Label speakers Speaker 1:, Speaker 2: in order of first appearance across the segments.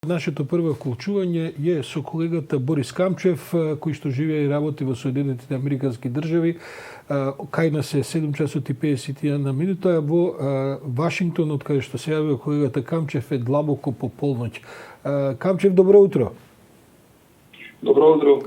Speaker 1: Нашето прво вклучување е со колегата Борис Камчев, кој што живее и работи во Соединетите Американски држави. Кај нас е 7 часот и 51 минута, во Вашингтон, од каде што се јавил колегата Камчев, е длабоко по полноќ. Камчев, добро утро.
Speaker 2: Добро утро.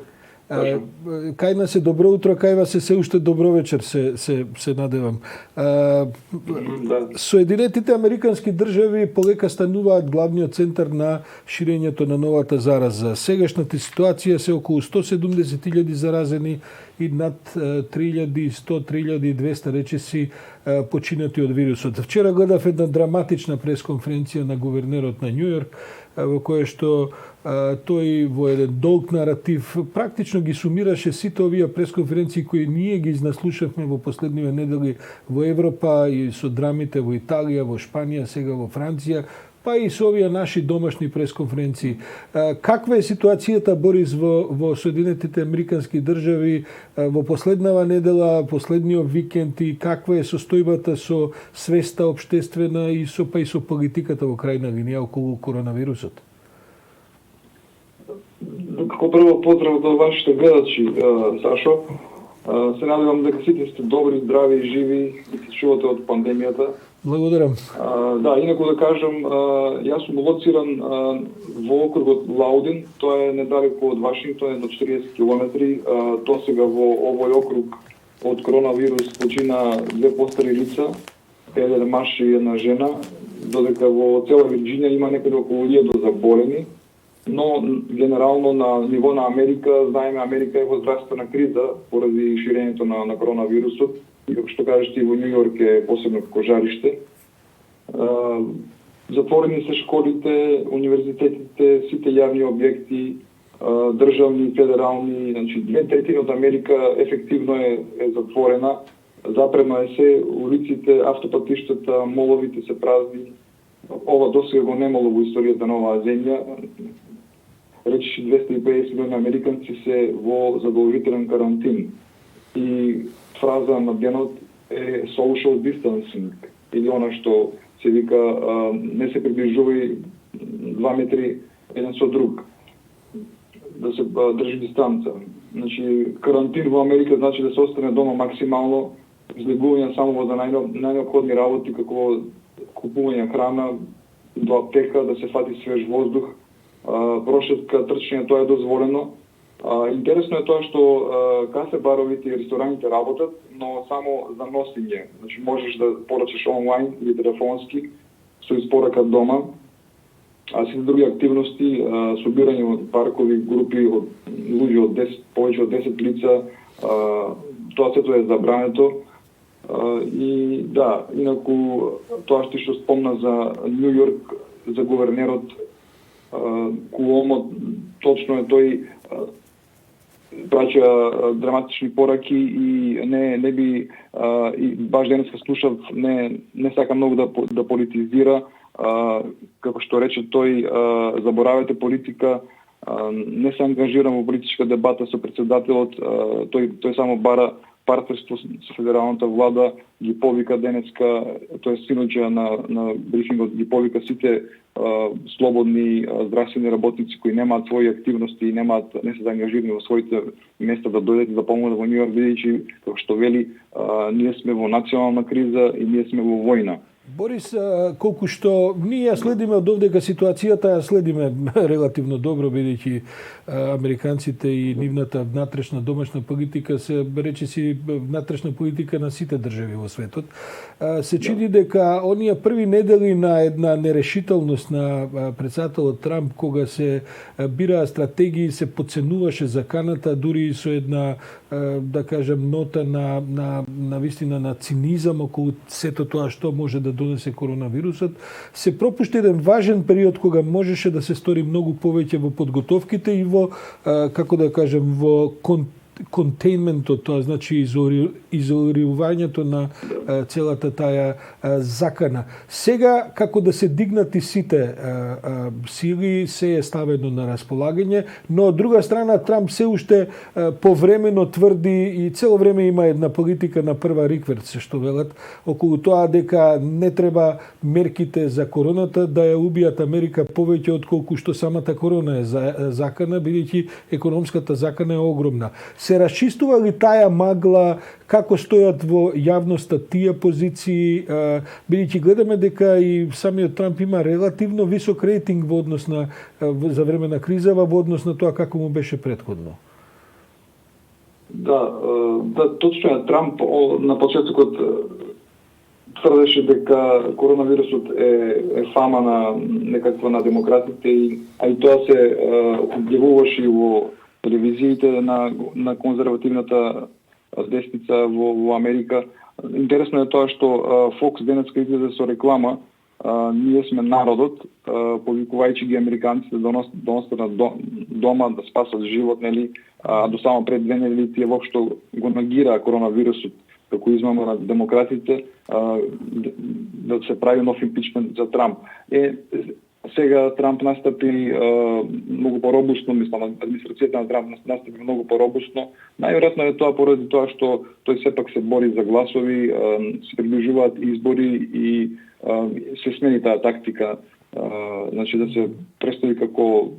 Speaker 1: Кај нас е добро утро, кај вас е се уште добро вечер, се надевам.
Speaker 2: Да.
Speaker 1: Соединетите Американски држави полека стануваат главниот центар на ширењето на новата зараза. Сегашната ситуација се околу 170.000 заразени и над 3.100-3.200 речиси починати од вирусот. Вчера гледав една драматична пресконференција на гувернерот на Њу Јорк, во која што тој во еден долг наратив практично ги сумираше сите овие пресконференции кои ние ги изнаслушавме во последниве недели во Европа и со драмите во Италија, во Шпанија, сега во Франција, па и со овие наши домашни пресконференции. Каква е ситуацијата, Борис, во Соединетите Американски држави во последнава недела, последниот викенд, и каква е состојбата со свеста општествена и со политиката во крајна линија околу коронавирусот?
Speaker 2: Како прво поздрав до вашите гледачи, Сашо. Се надевам дека сите сте добри, здрави и живи и се чувате од пандемијата.
Speaker 1: Благодарам.
Speaker 2: Да, инаку да кажам, јас сум лоциран во округот Лаудин, тоа е недалеко од Вашингтон, до 40 километри. Досега во овој округ од коронавирус почина 2 постари лица, еден маж и една жена, додека во цела Вирџинија има некаде околу 1000 заболени. Но генерално на ниво на Америка, знаеме, Америка е во здравствена криза поради ширењето на коронавирусот. И како што кажете, и во Њу Јорк е посебно како жариште. Затворени се школите, универзитетите, сите јавни објекти, државни, федерални, значи 2/3 од Америка ефективно е затворена. Запрено е се, улиците, автопатиштата, моловите се празни. Ова досега го немало во историјата на оваа земја. Речиси 250 милиони американци се во задолжителен карантин. И фраза на денот е social distancing, или она што се вика не се приближувај 2 метри еден со друг, да се држи дистанца. Значи, карантин во Америка значи да се остане дома максимално, излегување само за најнеопходни работи, како купување храна, до аптека, да се фати свеж воздух, прошетка, трчање, тоа е дозволено. Интересно е тоа што кафе-баровите и рестораните работат, но само за носење. Значи можеш да порачаш онлайн или телефонски со испорака дома, а сите други активности, собирање од паркови групи од луѓе од 10, повеќе од 10 лица, тоа сето е забрането. И да, инаку тоа што спомна за Њу Јорк, за гувернерот Куомо, точно е тој праќа драматични пораки и не би и баш денеска слушав, не сака многу да политизира, како што рече тој, заборавате политика, не се ангажирам во политичка дебата со председателот, тој само бара партнерство со федералната влада, ги повика денеска, тој синоќа на брифингот, ги повика сите слободни здравствени работници кои немаат своји активности и не се заангажирани во своите места да дојдат и да помогнат во Њу Јорк, бидејќи, како што вели, ние сме во национална криза и ние сме во војна.
Speaker 1: Борис, колку што ние ја следиме од овдека ситуацијата, ја следиме релативно добро, бидејќи американците и нивната внатрешна домашна политика се речиси внатрешна политика на сите држави во светот. Се чини дека оние први недели на една нерешителност на председателот Трамп, кога се бираа стратегии, се подценуваше заканата, дури и со една, да кажем, нота на вистина на цинизам околу сето тоа што може да донесе коронавирусот, се пропушти еден важен период кога можеше да се стори многу повеќе во подготовките и во, како да кажем, во контейнментот, тоа значи изолирањето на целата таја закана. Сега, како да се дигнати сите сили, се е ставено на располагање, но од друга страна Трамп се уште повремено тврди и цело време има една политика на прва рикверт, се што велат, околу тоа дека не треба мерките за короната да ја убијат Америка повеќе отколку што самата корона е закана, бидејќи економската закана е огромна. Се расчистува ли таја магла, како стојат во јавноста тие позиции, бидејќи гледаме дека и самиот Трамп има релативно висок рейтинг во однос на за време на кризава во однос на тоа како му беше претходно?
Speaker 2: Да, точно е. Трамп на почетокот тврдеше дека коронавирусот е фама на некаква на демократите, а и тоа се објавуваше во телевизиите на конзервативната десница во Америка. Интересно е тоа што Fox денеска излезе со реклама ние сме народот, повикувајќи ги американците да донесат на дома да спасат живот, нели, до само пред 2 недели тие воопшто го нагира коронавирусот како измама на демократите, да се прави нов импичмент за Трамп. Сега Трамп настапи многу поробусно, мислам, администрацијата на Трамп настапи многу поробусно. Најверојатно е тоа поради тоа што тој сепак се бори за гласови, се приближуваат избори и се смени таа тактика, значи да се представи како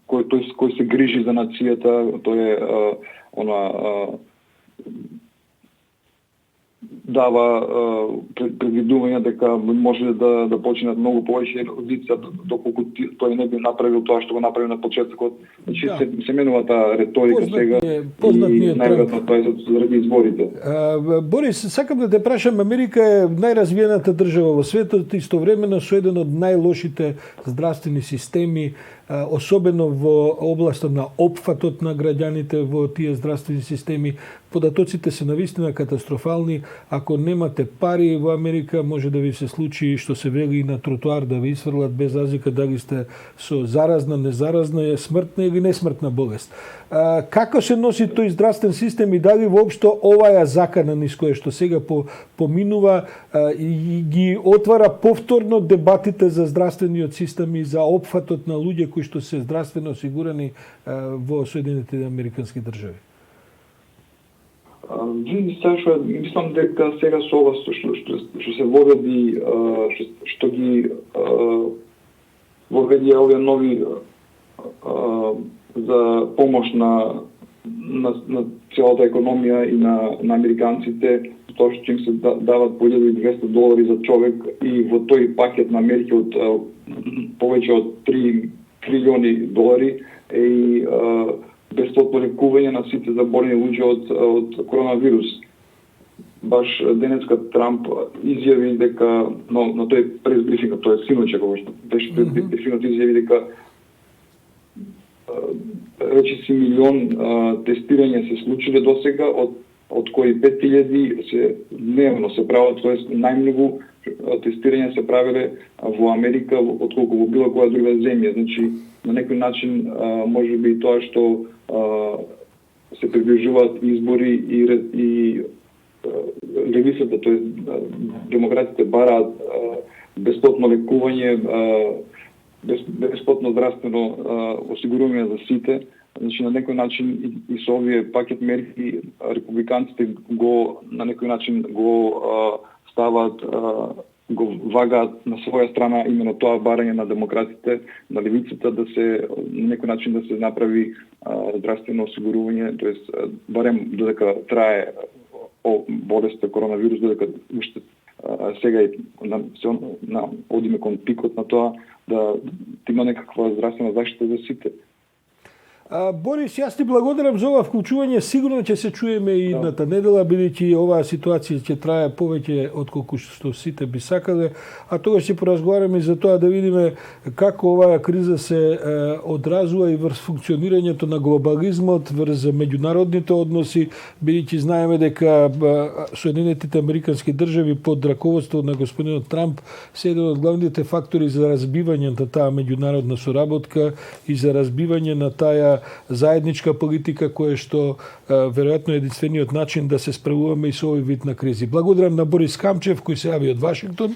Speaker 2: кој се грижи за нацијата, тој е дава предвидување дека може да почнат многу повеќе лица доколку тој не би направил тоа што го направи на почетокот. Значи се менува таа реторика сега и најверојатно тоа е заради изборите.
Speaker 1: Борис, сакам да те прашам, Америка е најразвиената држава во светот, истовремено со еден од најлошите здравствени системи, особено во областа на опфатот на граѓаните во тие здравствени системи. Податоците се навистина катастрофални. Ако немате пари во Америка, може да ви се случи што се вели и на тротоар да ви исфрлат без разлика дали сте со заразна, незаразна, смртна или несмртна болест. Како се носи тој здравствен систем и дали воопшто оваа закана низ која што сега поминува и ги отвара повторно дебатите за здравствениот систем и за опфатот на луѓе кои што се здравствено осигурани во Соединетите американски држави?
Speaker 2: Мислам дека сега со ова што се воведи, што ги воведи овие нови за помош на целата економија и на американците, тоа што им се дават по $1,200 за човек и во тој пакет на мерки од повеќе од $3 трилиони и бесплатно лекување на сите заболени луѓе од коронавирус. Баш денеска Трамп изјави дека на тој пресбрифинг, тоа е синоче кога што беше пресбрифинг, изјави дека речиси 1 милион тестирања се случиле досега, од кои 5.000 се дневно се прават, тоа е најмногу тестирања се правеле во Америка отколку во било која друга земја. Значи, на некој начин може би тоа што се приближуваат избори и левицата, тоест демократите бараат бесплатно лекување, бесплатно здравствено осигурување за сите. Значи на некој начин и со овие пакет мерки републиканците на некој начин го ставаат, го вагаат на своја страна именно тоа барање на демократите, на левицата да се на некој начин да се направи здравствено осигурување, тоест барем додека трае болеста коронавирус, додека уште сега и одиме кон пикот на тоа да има некаква здравствена заштита за сите.
Speaker 1: Борис, јас ти благодарам за ова вклучување. Сигурно ќе се чуеме и идната недела, бидејќи оваа ситуација ќе трае повеќе отколку што сите би сакале, а тогаш ќе поразговараме за тоа да видиме како оваа криза се одразува и врз функционирањето на глобализмот, врз меѓународните односи, бидејќи знаеме дека Соединетите американски држави под раководство на господинот Трамп се еден од главните фактори за разбивање на таа меѓународна соработка и за разбивање на таа една заедничка политика која што веројатно е единствениот начин да се справуваме и со овој вид на кризи. Благодарам на Борис Камчев кој се јави од Вашингтон.